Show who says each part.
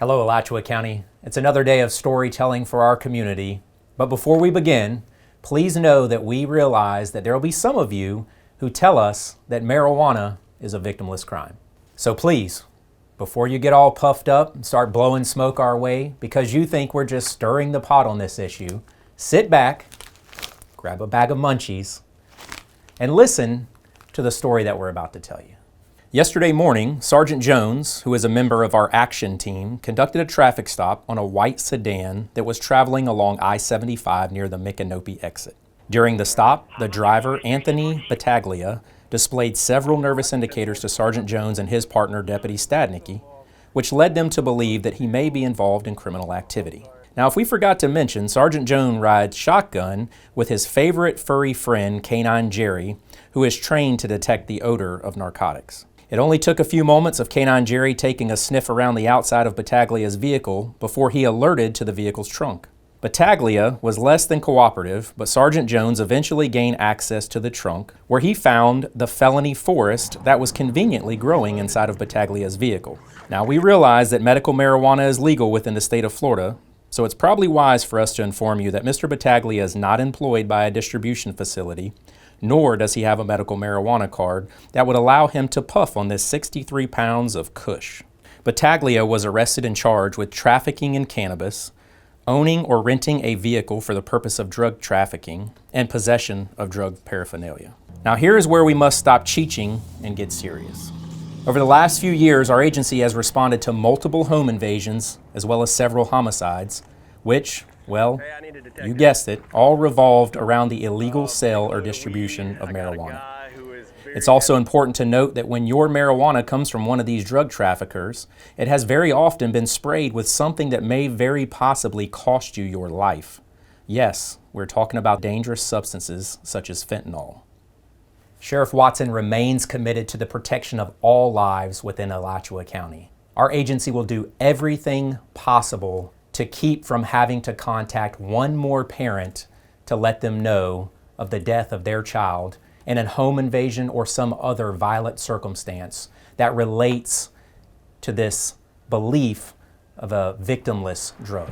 Speaker 1: Hello, Alachua County. It's another day of storytelling for our community. But before we begin, please know that we realize that there will be some of you who tell us that marijuana is a victimless crime. So please, before you get all puffed up and start blowing smoke our way because you think we're just stirring the pot on this issue, sit back, grab a bag of munchies, and listen to the story that we're about to tell you. Yesterday morning, Sergeant Jones, who is a member of our action team, conducted a traffic stop on a white sedan that was traveling along I-75 near the Micanopy exit. During the stop, the driver, Anthony Battaglia, displayed several nervous indicators to Sergeant Jones and his partner, Deputy Stadnicki, which led them to believe that he may be involved in criminal activity. Now, if we forgot to mention, Sergeant Jones rides shotgun with his favorite furry friend, Canine Jerry, who is trained to detect the odor of narcotics. It only took a few moments of Canine Jerry taking a sniff around the outside of Battaglia's vehicle before he alerted to the vehicle's trunk. Battaglia was less than cooperative, but Sergeant Jones eventually gained access to the trunk, where he found the felony forest that was conveniently growing inside of Battaglia's vehicle. Now, we realize that medical marijuana is legal within the state of Florida, so it's probably wise for us to inform you that Mr. Battaglia is not employed by a distribution facility, nor does he have a medical marijuana card that would allow him to puff on this 63 pounds of kush. Battaglia was arrested and charged with trafficking in cannabis, owning or renting a vehicle for the purpose of drug trafficking, and possession of drug paraphernalia. Now here is where we must stop cheating and get serious. Over the last few years, our agency has responded to multiple home invasions as well as several homicides, which, well, you guessed it, all revolved around the illegal sale or distribution of marijuana. It's also important to note that when your marijuana comes from one of these drug traffickers, it has very often been sprayed with something that may very possibly cost you your life. Yes, we're talking about dangerous substances such as fentanyl. Sheriff Watson remains committed to the protection of all lives within Alachua County. Our agency will do everything possible to keep from having to contact one more parent to let them know of the death of their child in a home invasion or some other violent circumstance that relates to this belief of a victimless drug.